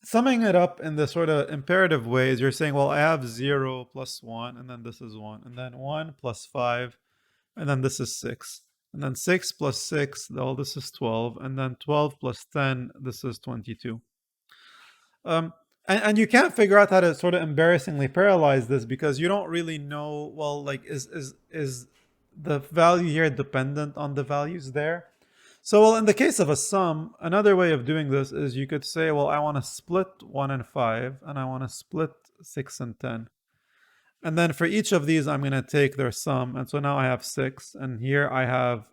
summing it up in the sort of imperative ways, you're saying, well, I have 0 plus 1, and then this is 1, and then 1 plus 5, and then this is 6. And then 6 plus 6, well, this is 12. And then 12 plus 10, this is 22. Um, And you can't figure out how to sort of embarrassingly parallelize this because you don't really know, well, like is the value here dependent on the values there? So, well, in the case of a sum, another way of doing this is you could say, well, I want to split 1 and 5 and I want to split 6 and 10. And then for each of these, I'm going to take their sum. And so now I have 6. And here I have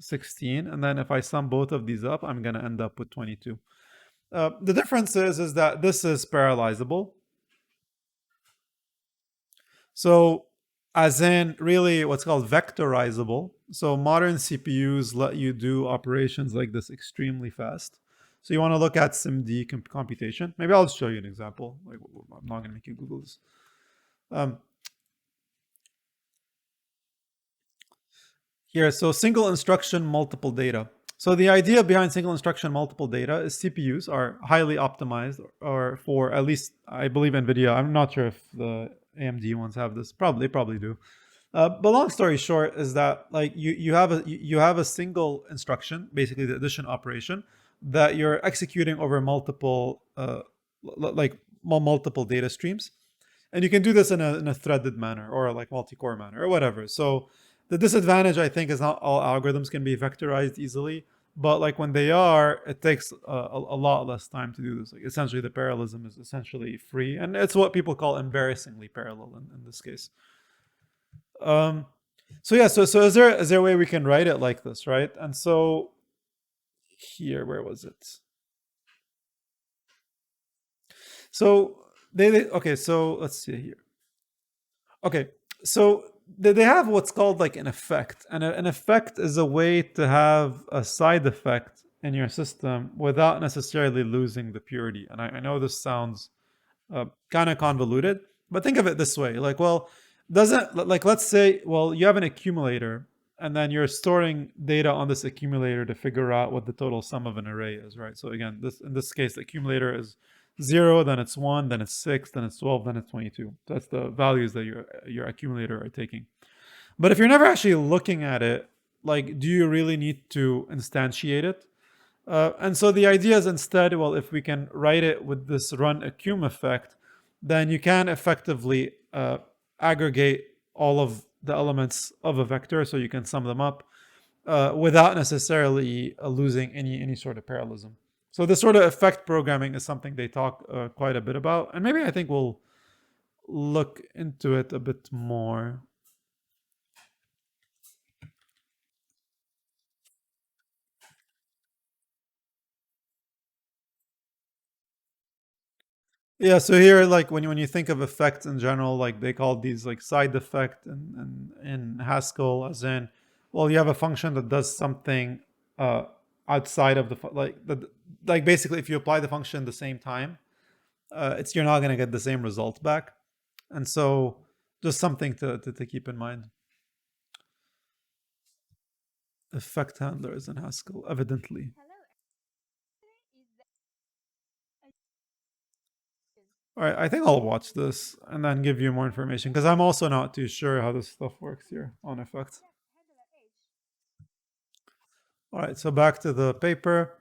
16. And then if I sum both of these up, I'm going to end up with 22. The difference is that this is parallelizable. So as in really what's called vectorizable. So modern CPUs let you do operations like this extremely fast. So you want to look at SIMD computation. Maybe I'll just show you an example. Like, I'm not going to make you Google this. Here, so single instruction, multiple data. So the idea behind single instruction, multiple data is CPUs are highly optimized, or for at least, I believe NVIDIA. I'm not sure if the AMD ones have this. Probably, they probably do. But long story short is that like you have a single instruction, basically the addition operation, that you're executing over multiple multiple data streams, and you can do this in a threaded manner or like multi-core manner or whatever. So the disadvantage, I think, is not all algorithms can be vectorized easily, but like when they are, it takes a lot less time to do this. Like essentially, the parallelism is essentially free, and it's what people call embarrassingly parallel in this case. Um, so yeah, so is there a way we can write it like this, right? And so here, where was it? So okay, so let's see here. Okay, so they have what's called like an effect, and an effect is a way to have a side effect in your system without necessarily losing the purity. And I know this sounds kind of convoluted, but think of it this way: like, well, doesn't like let's say, well, you have an accumulator, and then you're storing data on this accumulator to figure out what the total sum of an array is, right? So again, this in this case, the accumulator is 0, then it's 1, then it's 6, then it's 12, then it's 22. That's the values that your accumulator are taking. But if you're never actually looking at it, like, do you really need to instantiate it? And so the idea is instead, well, if we can write it with this run accum effect, then you can effectively aggregate all of the elements of a vector, so you can sum them up without necessarily losing any sort of parallelism. So this sort of effect programming is something they talk quite a bit about, and maybe I think we'll look into it a bit more. Yeah, so here, like when you think of effects in general, like they call these like side effect in Haskell, as in, well, you have a function that does something uh, outside of like basically if you apply the function the same time, it's you're not going to get the same result back, and so just something to keep in mind. Effect handlers in Haskell, evidently. All right, I think I'll watch this and then give you more information because I'm also not too sure how this stuff works here on effects. All right, so back to the paper.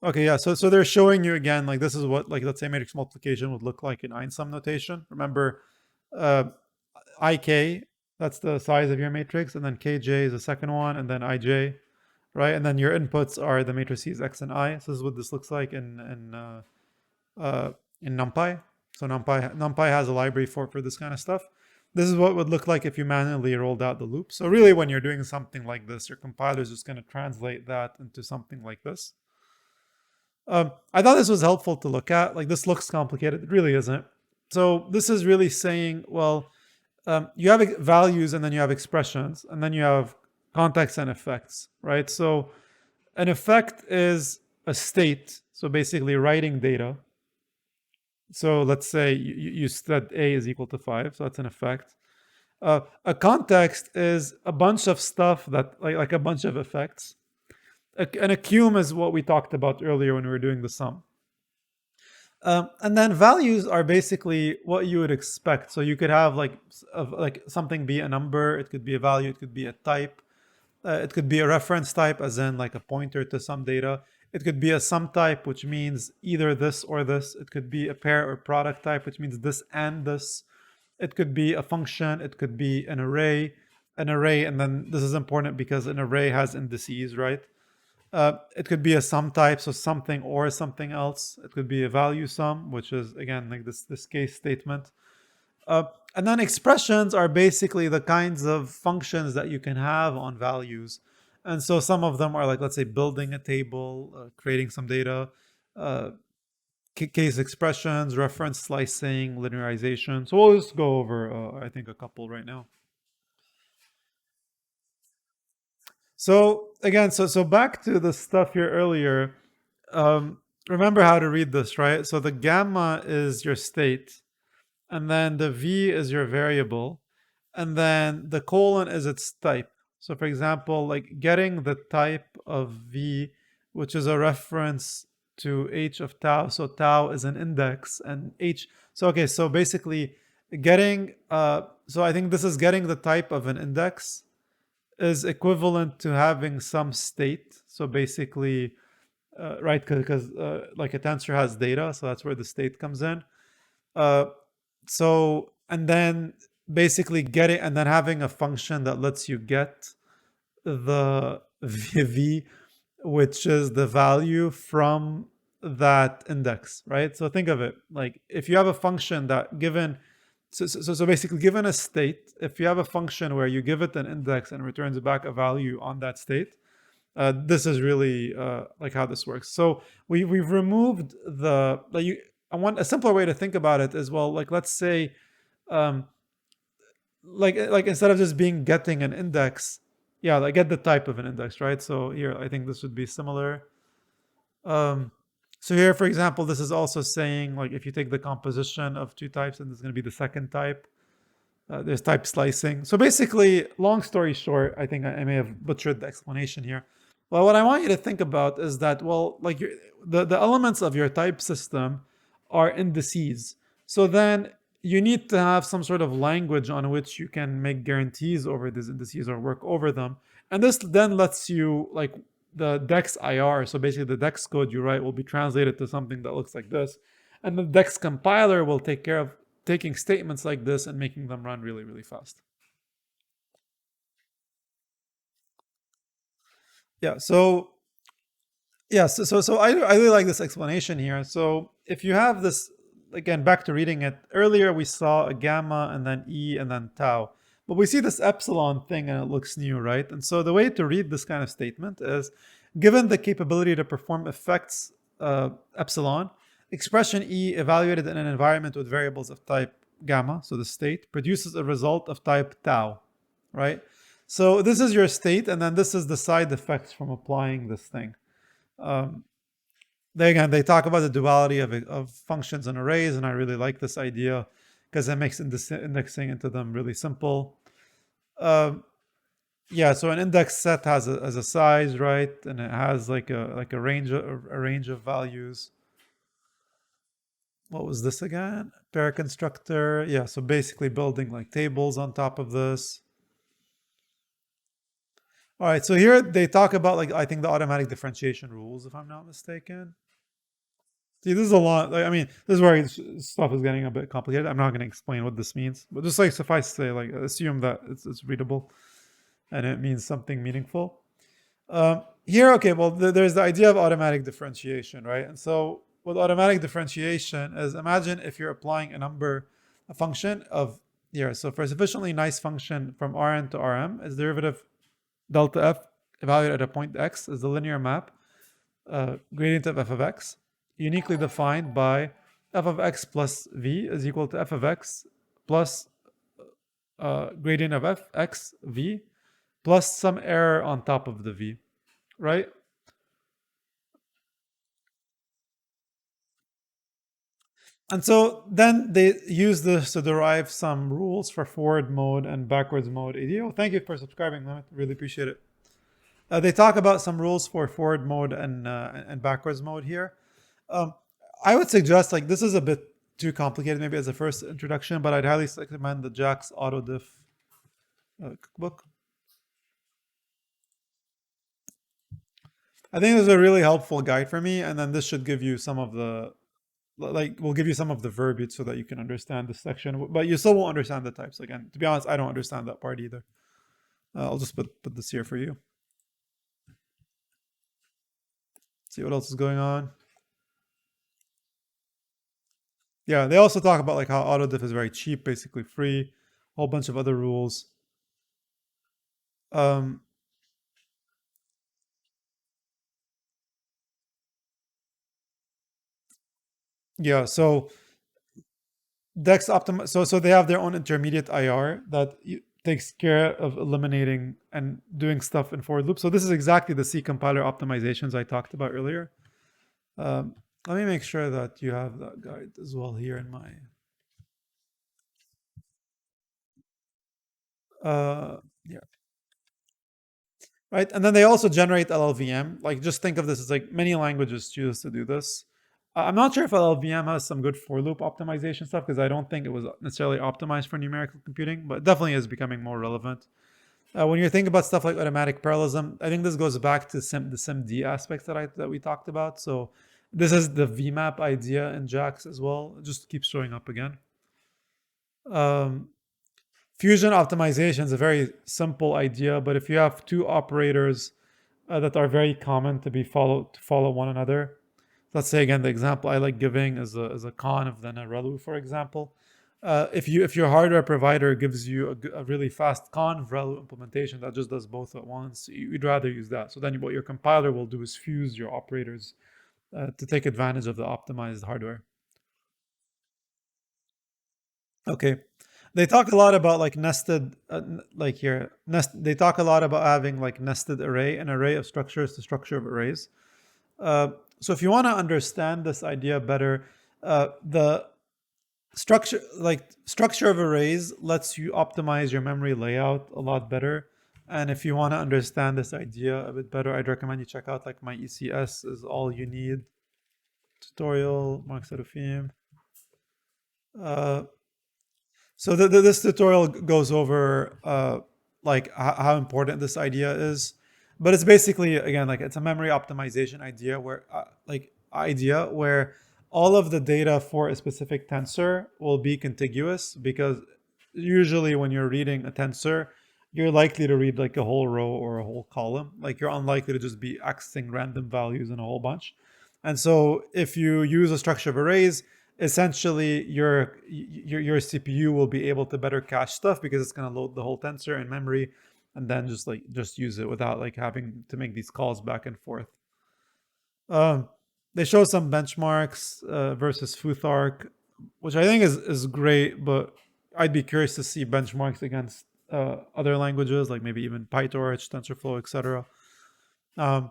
Okay, yeah, so they're showing you again, like this is what, like, let's say matrix multiplication would look like in Einstein notation. Remember, uh, IK, that's the size of your matrix, and then KJ is the second one, and then IJ, right? And then your inputs are the matrices X and I. So this is what this looks like in NumPy. So NumPy has a library for this kind of stuff. This is what would look like if you manually rolled out the loop. So really, when you're doing something like this, your compiler is just going to translate that into something like this. I thought this was helpful to look at. Like this looks complicated. It really isn't. So this is really saying, well, you have values and then you have expressions and then you have contexts and effects, right? So an effect is a state. So basically writing data. So let's say you said A is equal to 5. So that's an effect. A context is a bunch of stuff that like a bunch of effects. An accum is what we talked about earlier when we were doing the sum. And then values are basically what you would expect. So you could have like something be a number, it could be a value, it could be a type. It could be a reference type, as in like a pointer to some data. It could be a sum type, which means either this or this. It could be a pair or product type, which means this and this. It could be a function. It could be an array. An array, and then this is important because an array has indices, right? It could be a sum type, so something or something else. It could be a value sum, which is again like this case statement. Uh, and then expressions are basically the kinds of functions that you can have on values. And so some of them are like, let's say, building a table, creating some data, uh, case expressions, reference slicing, linearization. So we'll just go over, I think, a couple right now. So again, so back to the stuff here earlier. Remember how to read this, right? So the gamma is your state, and then the v is your variable, and then the colon is its type. So for example, like getting the type of v, which is a reference to h of tau. So tau is an index, and h. So okay, so basically getting. So I think this is getting the type of an index is equivalent to having some state. So basically, right, because like a tensor has data, so that's where the state comes in. Uh, so and then basically getting and then having a function that lets you get the v, which is the value from that index, right? So think of it like if you have a function that given so basically given a state, if you have a function where you give it an index and returns back a value on that state, this is really like how this works. So we've removed the like you. I want a simpler way to think about it as well. Like let's say, um, like instead of just being getting an index, yeah, like get the type of an index, right? So here I think this would be similar. Um, so here, for example, this is also saying like if you take the composition of two types, and this is going to be the second type. There's type slicing. So basically, long story short, I think I may have butchered the explanation here. Well, what I want you to think about is that, well, like the elements of your type system are indices. So then you need to have some sort of language on which you can make guarantees over these indices or work over them. And this then lets you, like, the DEX IR, so basically the DEX code you write will be translated to something that looks like this. And the DEX compiler will take care of taking statements like this and making them run really, really fast. Yeah. So I really like this explanation here. So if you have this again, back to reading it earlier, we saw a gamma and then e and then tau, but we see this epsilon thing and it looks new, right? And so the way to read this kind of statement is, given the capability to perform effects epsilon, expression e evaluated in an environment with variables of type gamma, so the state, produces a result of type tau, right? So this is your state, and then this is the side effects from applying this thing. Um, they talk about the duality of functions and arrays, and I really like this idea because it makes indexing into them really simple. Um, yeah, so an index set has a size, right, and it has like a range of values. What was this again? Pair constructor. Yeah, so basically building like tables on top of this. All right, so here they talk about like I think the automatic differentiation rules, if I'm not mistaken. See, this is a lot. Like, I mean, this is where stuff is getting a bit complicated. I'm not going to explain what this means, but just like suffice to say, like assume that it's readable and it means something meaningful. Here, okay, well, there's the idea of automatic differentiation, right? And so, with automatic differentiation, is imagine if you're applying a function of here. So, for a sufficiently nice function from Rn to Rm, its derivative delta f evaluated at a point x is the linear map gradient of f of x, uniquely defined by f of x plus v is equal to f of x plus gradient of f x v plus some error on top of the v, right? And so then they use this to derive some rules for forward mode and backwards mode ADO. Thank you for subscribing, Mehmet. Really appreciate it. They talk about some rules for forward mode and backwards mode here. Um, I would suggest like this is a bit too complicated maybe as a first introduction, but I'd highly recommend the Jack's AutoDiff cookbook. I think this is a really helpful guide for me, and then this should give you some of the like we'll give you some of the verbiage so that you can understand this section. But you still won't understand the types. Again, to be honest, I don't understand that part either. I'll just put this here for you. See what else is going on. Yeah, they also talk about like how autodiff is very cheap, basically free, a whole bunch of other rules. Um, yeah, so Dex optim. So they have their own intermediate IR that takes care of eliminating and doing stuff in forward loop. So this is exactly the C compiler optimizations I talked about earlier. Um, Let me make sure that you have that guide as well here in my. Yeah, right. And then they also generate LLVM. Like, just think of this as like many languages choose to do this. I'm not sure if LLVM has some good for loop optimization stuff because I don't think it was necessarily optimized for numerical computing, but it definitely is becoming more relevant. When you think about stuff like automatic parallelism, I think this goes back to the SIMD aspects that we talked about. So this is the VMAP idea in JAX as well. It just keeps showing up again. Um, Fusion optimization is a very simple idea, but if you have two operators that are very common to follow one another, let's say again the example I like giving is a conv then a relu, for example. If your hardware provider gives you a really fast conv relu implementation that just does both at once, you'd rather use that. So then what your compiler will do is fuse your operators to take advantage of the optimized hardware. Okay. They talk a lot about like nested, like here, they talk a lot about having like nested array, an array of structures to structure of arrays. Uh, so if you want to understand this idea better, the structure of arrays lets you optimize your memory layout a lot better. And if you want to understand this idea a bit better, I'd recommend you check out like my ECS is all you need tutorial, Mark Serafim. Uh, So this tutorial goes over like how important this idea is, but it's basically again like it's a memory optimization idea where all of the data for a specific tensor will be contiguous because usually when you're reading a tensor, you're likely to read like a whole row or a whole column. Like you're unlikely to just be accessing random values in a whole bunch. And so if you use a structure of arrays, essentially your CPU will be able to better cache stuff because it's going to load the whole tensor in memory and then just use it without like having to make these calls back and forth. Um, they show some benchmarks versus Futhark, which I think is great, but I'd be curious to see benchmarks against other languages like maybe even PyTorch, TensorFlow, etc. Um,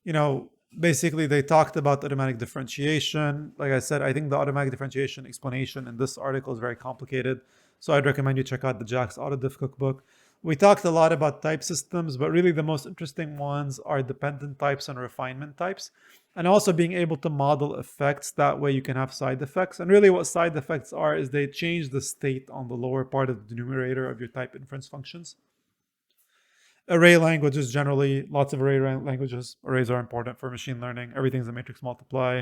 you know, basically they talked about automatic differentiation. Like I said, I think the automatic differentiation explanation in this article is very complicated. So I'd recommend you check out the JAX AutoDiff cookbook. We talked a lot about type systems, but really the most interesting ones are dependent types and refinement types. And also being able to model effects. That way you can have side effects. And really what side effects are is they change the state on the lower part of the numerator of your type inference functions. Array languages generally, lots of array languages. Arrays are important for machine learning. Everything's a matrix multiply.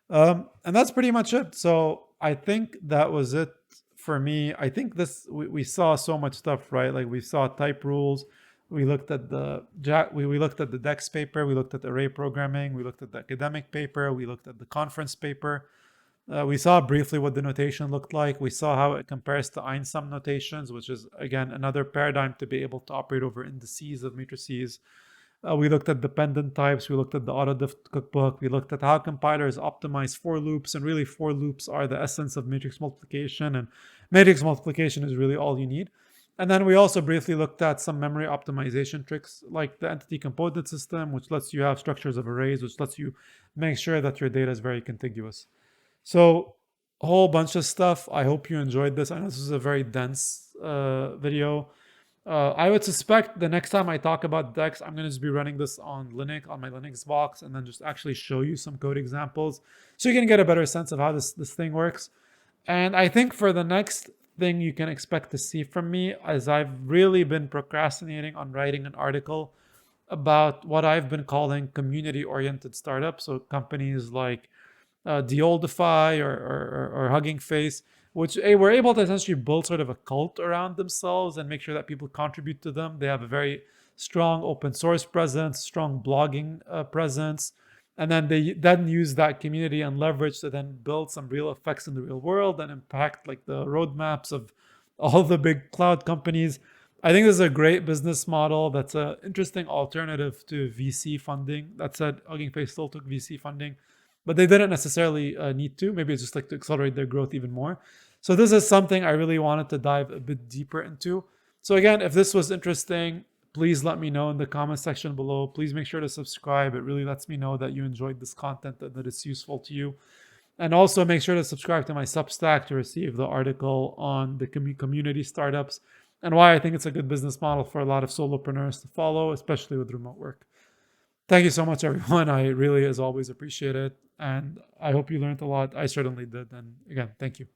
And that's pretty much it. So I think that was it for me. I think we saw so much stuff, right? Like we saw type rules. We looked at we looked at the DEX paper. We looked at array programming. We looked at the academic paper. We looked at the conference paper. We saw briefly what the notation looked like. We saw how it compares to Einstein notations, which is, again, another paradigm to be able to operate over indices of matrices. We looked at dependent types. We looked at the AutoDiff cookbook. We looked at how compilers optimize for loops. And really, for loops are the essence of matrix multiplication. And matrix multiplication is really all you need. And then we also briefly looked at some memory optimization tricks like the entity component system, which lets you have structures of arrays, which lets you make sure that your data is very contiguous. So a whole bunch of stuff. I hope you enjoyed this. I know this is a very dense video. I would suspect the next time I talk about DEX, I'm going to just be running this on Linux, on my Linux box, and then just actually show you some code examples so you can get a better sense of how this thing works. And I think for the next thing you can expect to see from me, as I've really been procrastinating on writing an article about what I've been calling community-oriented startups. So companies like Duality or Hugging Face, which were able to essentially build sort of a cult around themselves and make sure that people contribute to them. They have a very strong open source presence, strong blogging presence, and then they then use that community and leverage to then build some real effects in the real world and impact like the roadmaps of all the big cloud companies. I think this is a great business model that's an interesting alternative to VC funding. That said, Hugging Face still took VC funding, but they didn't necessarily need to. Maybe it's just like to accelerate their growth even more. So this is something I really wanted to dive a bit deeper into. So again, if this was interesting, please let me know in the comment section below. Please make sure to subscribe. It really lets me know that you enjoyed this content and that it's useful to you. And also make sure to subscribe to my Substack to receive the article on the community startups and why I think it's a good business model for a lot of solopreneurs to follow, especially with remote work. Thank you so much, everyone. I really, as always, appreciate it. And I hope you learned a lot. I certainly did. And again, thank you.